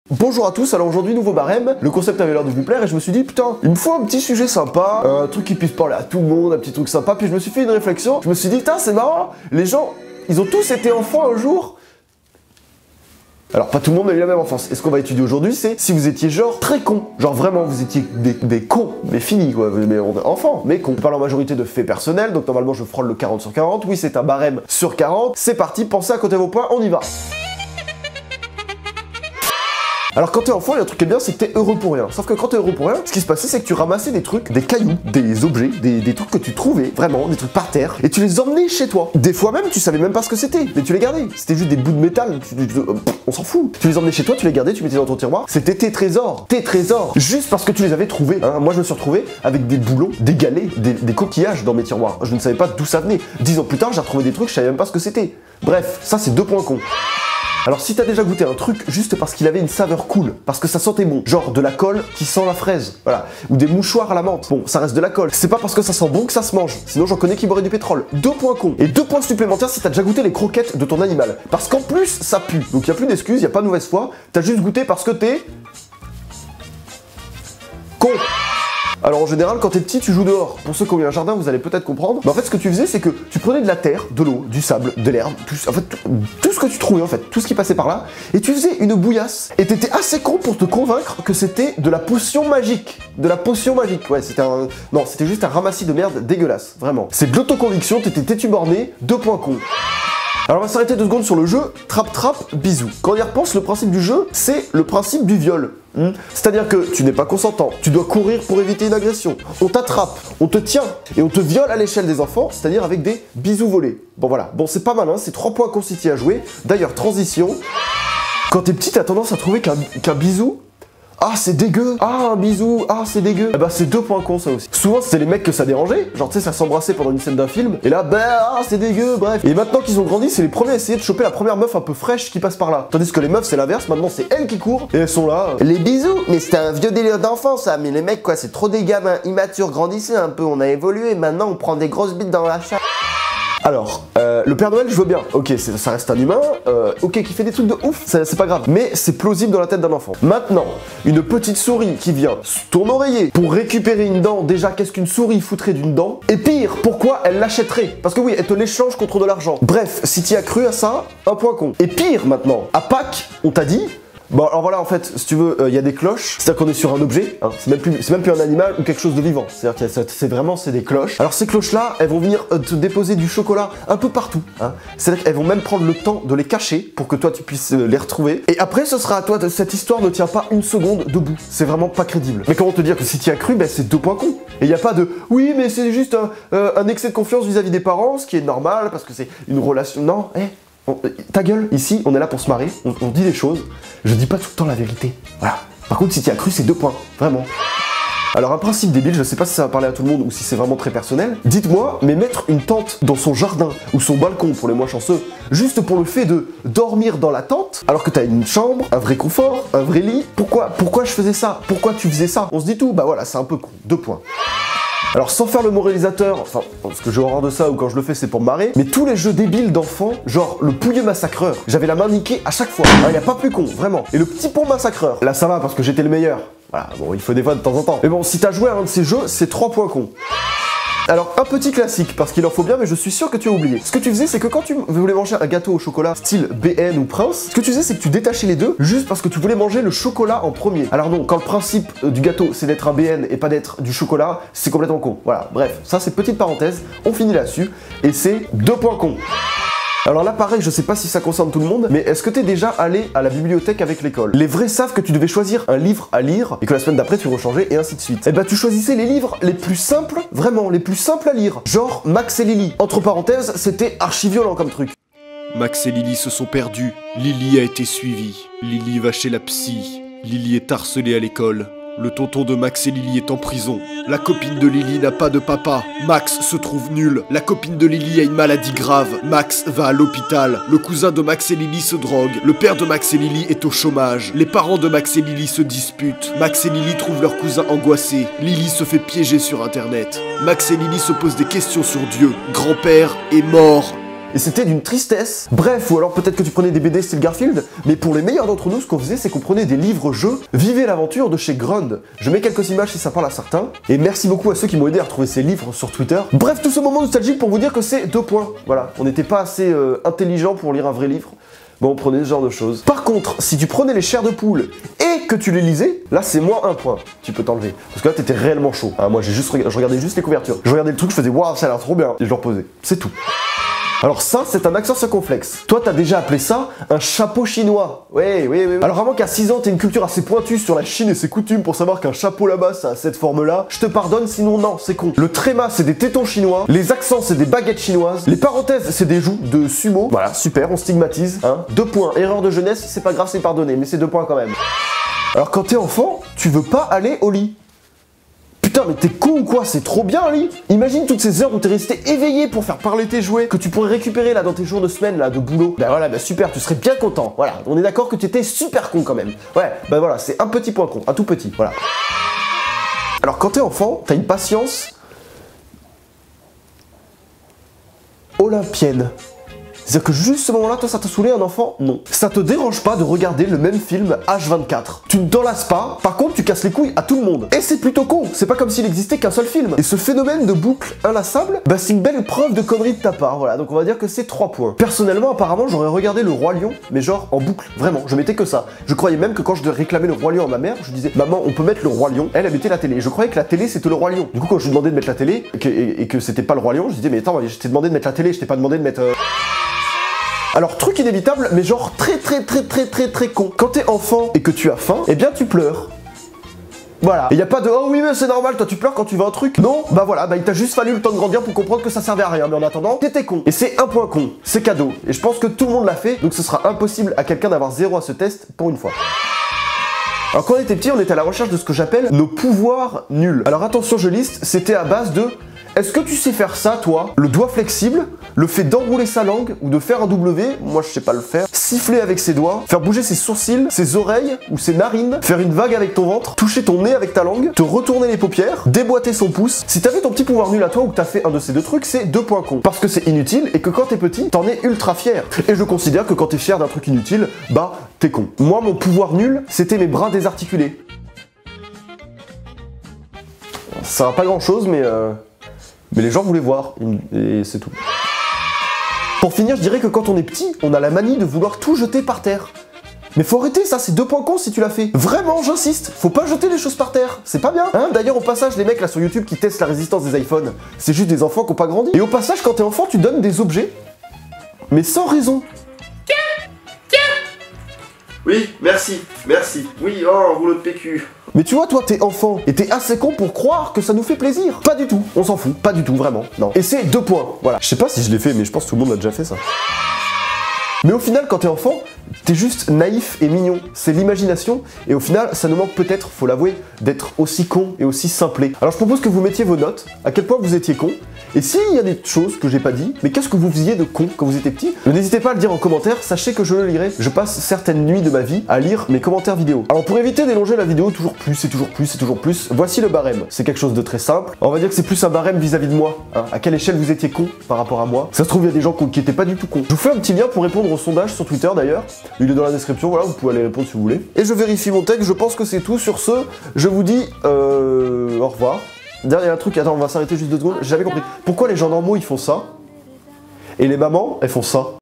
Bonjour à tous, alors aujourd'hui nouveau barème, le concept avait l'air de vous plaire et je me suis dit putain, il me faut un petit sujet sympa, un truc qui puisse parler à tout le monde, un petit truc sympa, puis je me suis fait une réflexion, je me suis dit putain c'est marrant, les gens, ils ont tous été enfants un jour. Alors pas tout le monde a eu la même enfance, et ce qu'on va étudier aujourd'hui c'est si vous étiez genre très con, genre vraiment vous étiez des cons, mais fini quoi, mais enfants, mais cons. Je parle en majorité de faits personnels, donc normalement je frôle le 40 sur 40, oui c'est un barème sur 40, c'est parti, pensez à compter vos points, on y va. Alors quand t'es enfant, il y a un truc qui est bien, c'est que t'es heureux pour rien. Sauf que quand t'es heureux pour rien, ce qui se passait, c'est que tu ramassais des trucs, des cailloux, des objets, des trucs que tu trouvais, vraiment, des trucs par terre, et tu les emmenais chez toi. Des fois même, tu savais même pas ce que c'était, mais tu les gardais. C'était juste des bouts de métal, on s'en fout. Tu les emmenais chez toi, tu les gardais, tu mettais dans ton tiroir, c'était tes trésors, juste parce que tu les avais trouvés. Hein. Moi je me suis retrouvé avec des boulons, des galets, des coquillages dans mes tiroirs. Je ne savais pas d'où ça venait. 10 ans plus tard, j'ai retrouvé des trucs, je savais même pas ce que c'était. Bref, ça c'est 2 points cons. Alors si t'as déjà goûté un truc juste parce qu'il avait une saveur cool, parce que ça sentait bon, genre de la colle qui sent la fraise, voilà, ou des mouchoirs à la menthe, bon ça reste de la colle, c'est pas parce que ça sent bon que ça se mange, sinon j'en connais qui boiraient du pétrole. 2 points cons. Et 2 points supplémentaires si t'as déjà goûté les croquettes de ton animal, parce qu'en plus ça pue, donc y a plus d'excuses, y a pas de mauvaise foi, t'as juste goûté parce que t'es... con. Alors en général, quand t'es petit, tu joues dehors. Pour ceux qui ont eu un jardin, vous allez peut-être comprendre. Mais en fait, ce que tu faisais, c'est que tu prenais de la terre, de l'eau, du sable, de l'herbe, en fait, tout ce que tu trouvais, en fait, tout ce qui passait par là, et tu faisais une bouillasse. Et t'étais assez con pour te convaincre que c'était de la potion magique. De la potion magique. Ouais, c'était un... Non, c'était juste un ramassis de merde dégueulasse, vraiment. C'est de l'autoconviction, t'étais têtu borné, 2 points cons. Alors on va s'arrêter 2 secondes sur le jeu trap-trap bisou. Quand on y repense, le principe du jeu, c'est le principe du viol. C'est-à-dire que tu n'es pas consentant, tu dois courir pour éviter une agression, on t'attrape, on te tient, et on te viole à l'échelle des enfants, c'est-à-dire avec des bisous volés. Bon voilà, bon c'est pas mal, hein, c'est 3 points constitués à jouer. D'ailleurs, transition, quand t'es petit, t'as tendance à trouver qu'un bisou, ah c'est dégueu, ah un bisou, ah c'est dégueu. Eh bah c'est 2 points cons ça aussi. Souvent c'était les mecs que ça dérangeait, genre tu sais ça s'embrassait pendant une scène d'un film, et là bah ah c'est dégueu, bref. Et maintenant qu'ils ont grandi, c'est les premiers à essayer de choper la première meuf un peu fraîche qui passe par là. Tandis que les meufs c'est l'inverse, maintenant c'est elles qui courent, et elles sont là. Les bisous, mais c'était un vieux délire d'enfant ça, mais les mecs quoi, c'est trop des gamins immatures, grandissez un peu, on a évolué, maintenant on prend des grosses bites dans la chatte. Alors, le Père Noël, je veux bien. Ok, ça reste un humain, ok, qui fait des trucs de ouf, c'est pas grave. Mais c'est plausible dans la tête d'un enfant. Maintenant, une petite souris qui vient sur ton oreiller pour récupérer une dent, déjà, qu'est-ce qu'une souris foutrait d'une dent? Et pire, pourquoi elle l'achèterait? Parce que oui, elle te l'échange contre de l'argent. Bref, si t'y as cru à ça, 1 point con. Et pire maintenant, à Pâques, on t'a dit... Bon alors voilà en fait, si tu veux, il y a des cloches, c'est-à-dire qu'on est sur un objet, hein, c'est même plus un animal ou quelque chose de vivant, c'est-à-dire que c'est des cloches. Alors ces cloches-là, elles vont venir te déposer du chocolat un peu partout, hein. C'est-à-dire qu'elles vont même prendre le temps de les cacher pour que toi tu puisses les retrouver. Et après ce sera à toi, cette histoire ne tient pas une seconde debout, c'est vraiment pas crédible. Mais comment te dire que si tu y as cru, ben c'est 2 points cons. Et il n'y a pas de, oui mais c'est juste un excès de confiance vis-à-vis des parents, ce qui est normal parce que c'est une relation, non, ta gueule, ici, on est là pour se marrer, on dit des choses, je dis pas tout le temps la vérité, voilà. Par contre, si tu as cru, c'est 2 points, vraiment. Alors un principe débile, je sais pas si ça va parler à tout le monde ou si c'est vraiment très personnel, dites-moi, mais mettre une tente dans son jardin ou son balcon pour les moins chanceux, juste pour le fait de dormir dans la tente, alors que t'as une chambre, un vrai confort, un vrai lit, pourquoi je faisais ça? Pourquoi tu faisais ça? On se dit tout, bah voilà, c'est un peu con, 2 points. Alors sans faire le moralisateur, enfin, parce que j'ai horreur de ça ou quand je le fais c'est pour me marrer, mais tous les jeux débiles d'enfants, genre le pouilleux massacreur, j'avais la main niquée à chaque fois. Ah, y a pas plus con, vraiment. Et le petit pont massacreur, là ça va parce que j'étais le meilleur. Voilà, bon il faut des fois de temps en temps. Mais bon, si t'as joué à un de ces jeux, c'est 3 points cons. Alors, un petit classique, parce qu'il en faut bien, mais je suis sûr que tu as oublié. Ce que tu faisais, c'est que quand tu voulais manger un gâteau au chocolat style BN ou Prince, ce que tu faisais, c'est que tu détachais les deux, juste parce que tu voulais manger le chocolat en premier. Alors non, quand le principe du gâteau, c'est d'être un BN et pas d'être du chocolat, c'est complètement con. Voilà, bref, ça c'est petite parenthèse, on finit là-dessus, et c'est 2 points cons. Alors là pareil, je sais pas si ça concerne tout le monde, mais est-ce que t'es déjà allé à la bibliothèque avec l'école? Les vrais savent que tu devais choisir un livre à lire, et que la semaine d'après tu rechangeais, et ainsi de suite. Et bah tu choisissais les livres les plus simples, vraiment, les plus simples à lire. Genre Max et Lily. Entre parenthèses, c'était archi violent comme truc. Max et Lily se sont perdus, Lily a été suivie, Lily va chez la psy, Lily est harcelée à l'école. Le tonton de Max et Lily est en prison. La copine de Lily n'a pas de papa. Max se trouve nul. La copine de Lily a une maladie grave. Max va à l'hôpital. Le cousin de Max et Lily se drogue. Le père de Max et Lily est au chômage. Les parents de Max et Lily se disputent. Max et Lily trouvent leur cousin angoissé. Lily se fait piéger sur internet. Max et Lily se posent des questions sur Dieu. Grand-père est mort. et c'était d'une tristesse. Bref, ou alors peut-être que tu prenais des BD style Garfield, mais pour les meilleurs d'entre nous, ce qu'on faisait, c'est qu'on prenait des livres-jeux Vivez l'aventure de chez Grund. Je mets quelques images si ça parle à certains, et merci beaucoup à ceux qui m'ont aidé à retrouver ces livres sur Twitter. Bref, tout ce moment nostalgique pour vous dire que c'est 2 points. Voilà, on n'était pas assez intelligent pour lire un vrai livre. Bon, on prenait ce genre de choses. Par contre, si tu prenais les chairs de poule et que tu les lisais, là c'est moins 1 point. Tu peux t'enlever. Parce que là t'étais réellement chaud. Ah, moi je regardais juste les couvertures. Je regardais le truc, je faisais waouh, ça a l'air trop bien. Et je le reposais. C'est tout. Alors ça, c'est un accent circonflexe. Toi, t'as déjà appelé ça un chapeau chinois. Oui. Alors avant qu'à 6 ans, t'aies une culture assez pointue sur la Chine et ses coutumes pour savoir qu'un chapeau là-bas, ça a cette forme-là, je te pardonne, sinon non, c'est con. Le tréma, c'est des tétons chinois. Les accents, c'est des baguettes chinoises. Les parenthèses, c'est des joues de sumo. Voilà, super, on stigmatise. Hein. 2 points. Erreur de jeunesse, c'est pas grave, c'est pardonné, mais c'est 2 points quand même. Alors quand t'es enfant, tu veux pas aller au lit. Putain, mais t'es con ou quoi? C'est trop bien un lit. Imagine toutes ces heures où t'es resté éveillé pour faire parler tes jouets, que tu pourrais récupérer là dans tes jours de semaine là de boulot. Bah voilà, bah super, tu serais bien content. Voilà, on est d'accord que tu étais super con quand même. Ouais, bah voilà, c'est un petit point con, un tout petit, voilà. Alors quand t'es enfant, t'as une patience olympienne. C'est-à-dire que juste ce moment-là, toi, ça t'a saoulé un enfant? Non. Ça te dérange pas de regarder le même film H24. Tu ne t'en lasses pas, par contre, tu casses les couilles à tout le monde. Et c'est plutôt con, c'est pas comme s'il existait qu'un seul film. Et ce phénomène de boucle inlassable, bah c'est une belle preuve de connerie de ta part, voilà. Donc on va dire que c'est 3 points. Personnellement, apparemment, j'aurais regardé Le Roi Lion, mais genre en boucle, vraiment, je mettais que ça. Je croyais même que quand je devais réclamer Le Roi Lion à ma mère, je disais, maman, on peut mettre Le Roi Lion. Elle mettait la télé. Je croyais que la télé, c'était Le Roi Lion. Du coup, quand je lui demandais de mettre la télé, et que c'était pas Le Roi Lion, je disais, mais attends, je t'ai demandé de mettre la télé, je t'ai pas demandé de mettre... Alors, truc inévitable, mais genre très con. Quand t'es enfant et que tu as faim, eh bien tu pleures. Voilà. Et y a pas de oh oui mais c'est normal, toi tu pleures quand tu veux un truc. Non, bah voilà, bah il t'a juste fallu le temps de grandir pour comprendre que ça servait à rien. Mais en attendant, t'étais con. Et c'est 1 point con. C'est cadeau. Et je pense que tout le monde l'a fait, donc ce sera impossible à quelqu'un d'avoir 0 à ce test pour une fois. Alors quand on était petit, on était à la recherche de ce que j'appelle nos pouvoirs nuls. Alors attention, je liste, c'était à base de est-ce que tu sais faire ça, toi? Le doigt flexible, le fait d'enrouler sa langue ou de faire un W, moi je sais pas le faire. Siffler avec ses doigts, faire bouger ses sourcils, ses oreilles ou ses narines, faire une vague avec ton ventre, toucher ton nez avec ta langue, te retourner les paupières, déboîter son pouce. Si t'avais ton petit pouvoir nul à toi ou que t'as fait un de ces 2 trucs, c'est 2 points cons. Parce que c'est inutile et que quand t'es petit, t'en es ultra fier. Et je considère que quand t'es fier d'un truc inutile, bah t'es con. Moi, mon pouvoir nul, c'était mes bras désarticulés. Ça sert à pas grand chose, mais les gens voulaient voir, et c'est tout. Pour finir, je dirais que quand on est petit, on a la manie de vouloir tout jeter par terre. Mais faut arrêter ça, c'est 2 points cons si tu l'as fait. Vraiment, j'insiste, faut pas jeter les choses par terre, c'est pas bien. Hein, d'ailleurs, au passage, les mecs là sur YouTube qui testent la résistance des iPhones, c'est juste des enfants qui ont pas grandi. Et au passage, quand t'es enfant, tu donnes des objets, mais sans raison. Tiens. Oui, merci. Oui, oh, un rouleau de PQ. Mais tu vois, toi, t'es enfant, et t'es assez con pour croire que ça nous fait plaisir. Pas du tout, on s'en fout, pas du tout, vraiment, non. Et c'est 2 points, voilà. Je sais pas si je l'ai fait, mais je pense que tout le monde l'a déjà fait, ça. Mais au final, quand t'es enfant, t'es juste naïf et mignon. C'est l'imagination, et au final, ça nous manque peut-être, faut l'avouer, d'être aussi con et aussi simplé. Alors je propose que vous mettiez vos notes, à quel point vous étiez con, et s'il y a des choses que j'ai pas dit, mais qu'est-ce que vous faisiez de con quand vous étiez petit? N'hésitez pas à le dire en commentaire, sachez que je le lirai. Je passe certaines nuits de ma vie à lire mes commentaires vidéo. Alors pour éviter d'élonger la vidéo toujours plus, voici le barème. C'est quelque chose de très simple. On va dire que c'est plus un barème vis-à-vis de moi. Hein. À quelle échelle vous étiez con par rapport à moi? Ça se trouve, il y a des gens qui étaient pas du tout cons. Je vous fais un petit lien pour répondre au sondage sur Twitter d'ailleurs. Il est dans la description, voilà, vous pouvez aller répondre si vous voulez. Et je vérifie mon texte, je pense que c'est tout. Sur ce, je vous dis au revoir. D'ailleurs, il y a un truc, attends, on va s'arrêter juste 2 secondes. J'ai jamais compris. Pourquoi les gens normaux ils font ça et les mamans elles font ça?